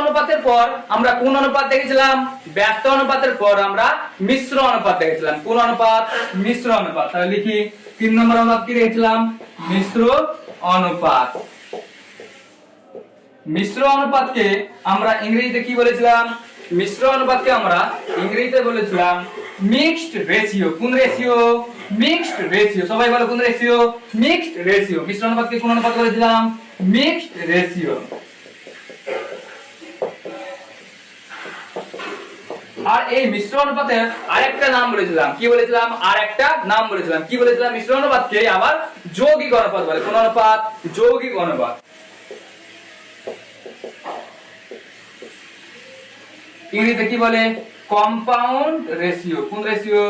অনুপাতের পর আমরা কোন অনুপাত দেখেছিলাম? ব্যস্ত অনুপাতের পর আমরা মিশ্র অনুপাত দেখেছিলাম। কোন অনুপাত? মিশ্র অনুপাত। তাহলে লিখি 3 নম্বর অনুপাত কি দেখেছিলাম? মিশ্র অনুপাত। মিশ্র অনুপাতকে আমরা ইংরেজিতে কি বলেছিলাম? মিশ্র অনুপাতকে আমরা ইংরেজিতে বলেছিলাম মিক্সড রেশিও। কোন রেশিও? Mixed ratio. সবাই বলো কোন রেশিও? Mixed ratio. মিশ্র অনুপাতকে কোন অনুপাত বলেছিলাম? Mixed ratio. আর এই মিশ্র অনুপাতের আরেকটা নাম বলেছিলাম। কি বলেছিলাম? আরেকটা নাম বলেছিলাম। কি বলেছিলাম? মিশ্র অনুপাতকে আবার যৌগিক অনুপাত বলে। কোন অনুপাত? যৌগিক অনুপাত। ইংরেজিতে কি বলে? Compound ratio. কোন রেশিও?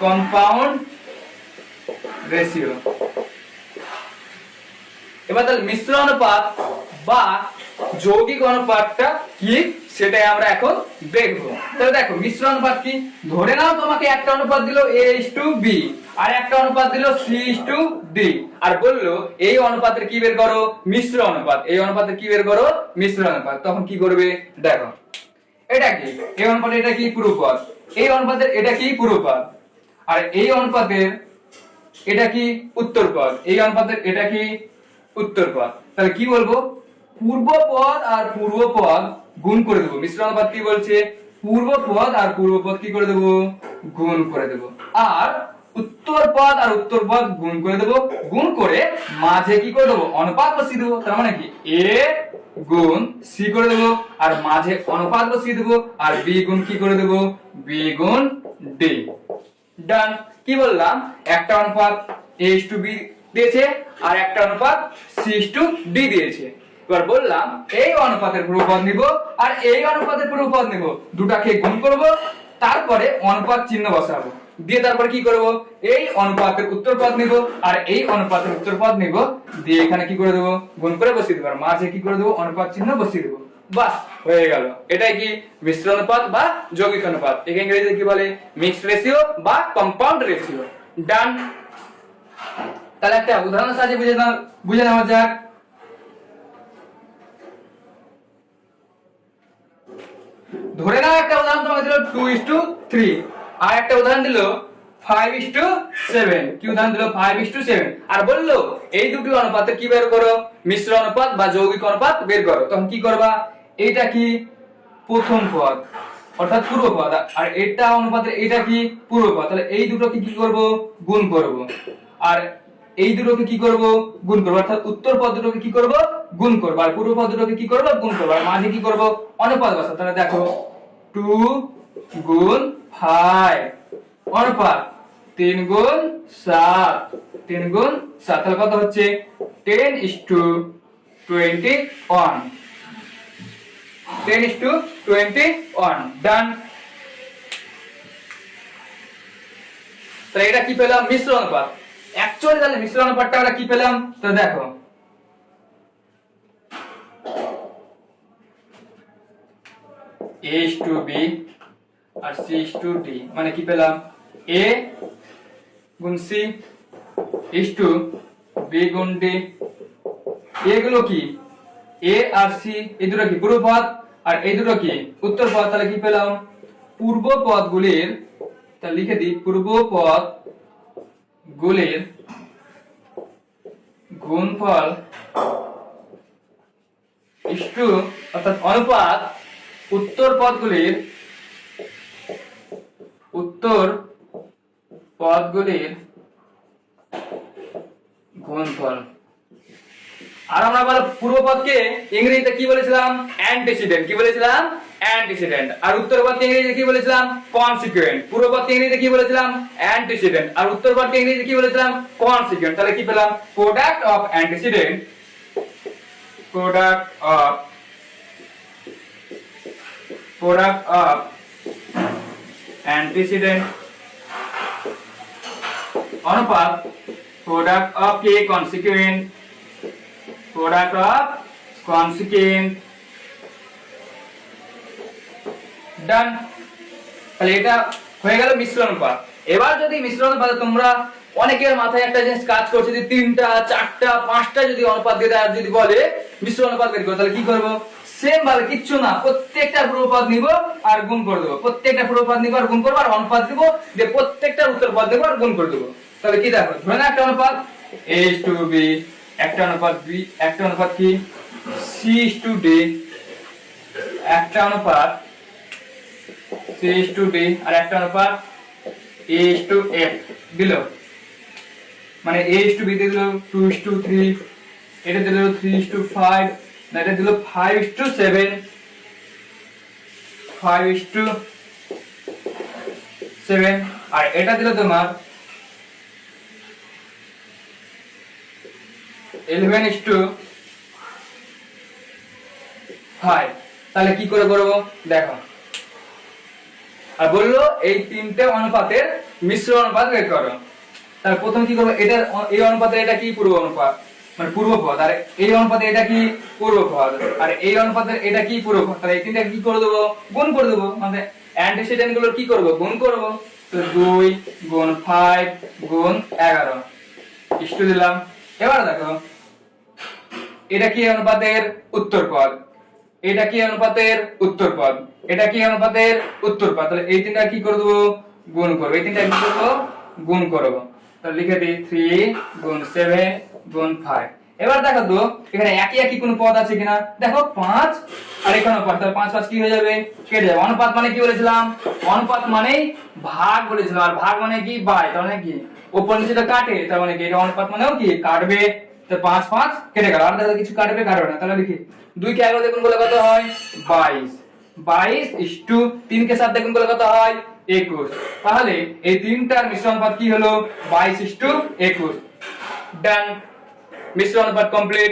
Compound ratio. এবার তাহলে মিশ্র অনুপাত বা যৌগিক অনুপাতটা কি সেটাই আমরা এখন দেখব। তাহলে দেখো মিশ্র অনুপাত কি? ধরে নাও তোমাকে একটা অনুপাত দিল a:b আর একটা অনুপাত দিল c:d আর বললো এই অনুপাতের কি বের করো? মিশ্র অনুপাত। এই অনুপাতের কি বের করো? মিশ্র অনুপাত। তখন কি করবে? দেখো এটা কি? এই অনুপাতে এটা কি? পূর্বপদ। এই অনুপাতের এটা কি? পূর্বপদ। আর এই অনুপাতের এটা কি? উত্তরপদ। এই অনুপাতের এটা কি? উত্তরপদ। তাহলে কি বলবো? পূর্বপদ আর পূর্বপদ গুণ করে দেবো। মিশ্র অনুপাত কি বলছে? পূর্বপদ আর পূর্বপদ কি করে দেবো? গুণ করে দেবো। আর উত্তরপদ আর উত্তরপদ গুণ করে দেবো। গুণ করে মাঝে কি করে দেবো? অনুপাত বসিয়ে দেবো। তার মানে কি? a গুণ c করে দেবো আর মাঝে অনুপাত বসিয়ে দেবো আর b গুণ কি করে দেবো? b গুণ d। ডান। কি বললাম? একটা অনুপাত a:b দিয়েছে আর একটা অনুপাত c:d দিয়েছে। এবার বললাম এই অনুপাতের পূর্বপদ নিব আর এই অনুপাতের পূর্বপদ নিব, দুটাকে গুণ করব, তারপরে অনুপাত চিহ্ন বসাবো, দিয়ে তারপরে কি করব? এই অনুপাতের উত্তরপদ নিব আর এই অনুপাতের উত্তরপদ নিব, দিয়ে এখানে কি করে দেব? গুণ করে বসিয়ে দেব আর মাঝে কি করে দেব? অনুপাত চিহ্ন বসিয়ে দেব। বাস হয়ে গেল। এটাই কি? মিশ্র অনুপাত বা যৌগিক অনুপাত। একে ইংরেজিতে কি বলে? মিক্সড রেশিও বা কম্পাউন্ড রেশিও। ডান। তাহলে একটা উদাহরণের সাহায্যে বুঝে নেওয়া যাক। ধরে নাও একটা উদাহরণ তোমাকে দিল 2:3 আর একটা উদাহরণ দিল 5:7। কি উদাহরণ দিল? 5:7 আর বললো এই দুটি অনুপাতের কি বের করো? মিশ্র অনুপাত বা যৌগিক অনুপাত বের করো। তখন কি করবা? এইটা কি? প্রথম পদ অর্থাৎ পূর্বপদ আর এটা অনুপাতের এটা কি? পূর্বপদ। তাহলে এই দুটোকে কি করব? গুণ করব। আর এই দুটোকে কি করব? গুণ করব। অর্থাৎ উত্তর পদ দুটোকে কি করব? গুণ করব আর পূর্ব পদ দুটোকে কি করব? গুণ করব আর মাঝে কি করব? অনুপাত বসাবো। তাহলে দেখো 2 গুণ 5 অনুপাত 3 গুণ 7 3 গুণ 7 তাহলে কত হচ্ছে? 10:21 10:21। ডান। তাহলে এটা কি পেলাম? মিশ্র অনুপাত। অ্যাকচুয়ালি তাহলে মিশ্র অনুপাতটা আমরা কি পেলাম? তো দেখো a:b আর c:d মানে কি পেলাম? a গুণ c b গুণ d। এগুলো কি? a আর c এই দুটো কি? পূর্বপদ আর এই দুটো কি? উত্তরপদ। তাহলে কি পেলাম? পূর্ব পদগুলির, তাহলে লিখে দিই, পূর্ব পদ গুলির গুণফল ইস্টু অর্থাৎ অনুপাত উত্তর পদগুলির গুণফল। আর আমরা বল পূর্বপদকে ইংরেজিতে কি বলেছিলাম? অ্যান্টিসিডেন্ট। কি বলেছিলাম? অ্যান্টিসিডেন্ট। আর উত্তরপদকে ইংরেজিতে কি বলেছিলাম? কনসিকুয়েন্ট। পূর্বপদকে ইংরেজিতে কি বলেছিলাম? অ্যান্টিসিডেন্ট। আর উত্তরপদকে ইংরেজিতে কি বলেছিলাম? কনসিকুয়েন্ট। তাহলে কি পেলাম? প্রোডাক্ট অফ অ্যান্টিসিডেন্ট অনুপাত প্রোডাক্ট অফ কে? Consequent. Product of consequent. Done. তাহলে এটা হয়ে গেল মিশ্র অনুপাত। এবার যদি মিশ্র অনুপাতে তোমরা অনেকের মাথায় একটা জিনিস কাজ করছে যে 3টা 4টা 5টা যদি অনুপাত দিয়ে দেয় আর যদি বলে মিশ্র অনুপাত বের করো, তাহলে কি করব? সেম ভাবে কিচ্ছু না, প্রত্যেকটা পূর্বপদ নিব আর গুণ করে দেবো, প্রত্যেকটা পূর্বপদ নিব আর গুণ করবো, আর অনুপাত দিব, দিয়ে প্রত্যেকটা উত্তরপদ দেবো আর গুণ করে দেবো। তাহলে কি দেখো, ধরে না একটা অনুপাত a:b, একটা অনুপাত b, একটা অনুপাত কি c:d, একটা অনুপাত c:d, আর একটা অনুপাত a:f দিল, মানে a:b দিল 2:3, এটা দিল 3:5, না এটা দিল 5:7, 5:7, আর এটা দিল তোমার 11:5। তাহলে কি করে করবো দেখো, আর বললো এই তিনটে অনুপাতের মিশ্র অনুপাত বের করো। তাহলে প্রথম কি করবো, এটা এই অনুপাতে এটা কি পূর্ব অনুপাত মানে পূর্বপদ, আর এই অনুপাতে এটা কি পূর্বপদ, আর এই অনুপাতে এটা কি পূর্বপদ, তাহলে এই তিনটা কি করে দেবো, গুণ করে দেবো, মানে অ্যান্টিসিডেন্ট গুলো কি করবো, গুণ করবো। তো 2 গুণ 5 গুণ 11 ইস্টু দিলাম। এবার দেখো এটা কি অনুপাতের উত্তরপদ, এটা কি অনুপাতের উত্তরপদ, এটা কি অনুপাতের উত্তরপদ, তাহলে এই তিনটা কি করে দেবো, গুণ করবো, এই তিনটা কি করবো, গুণ করবো। তাহলে লিখে দিই 3 গুণ 7 গুণ 5। এবার দেখো তো এখানে একই একই কোন পদ আছে কিনা, দেখো 5 আর এখানে 5, তাহলে 5 5 কি হয়ে যাবে, কেটে যাবে। অনুপাত মানে কি বলেছিলাম, অনুপাত মানেই ভাগ বলেছিলাম, আর ভাগ মানে কি বাই, তার মানে কি উপর নিচেটা কাটে, তার মানে কি এটা অনুপাত মানেও কি কাটবে। তো 5 5 কেটে গেল, আর দেখো কিছু কাটবে কাটবে না, তাহলে দেখি 2 কে 11 গুণ করলে কত হয় 22, 22 3 কে 7 গুণ করলে কত হয় 21। তাহলে এই তিনটার মিশ্র অনুপাত কি হলো 22:21। ডান, মিশ্র অনুপাত কমপ্লিট।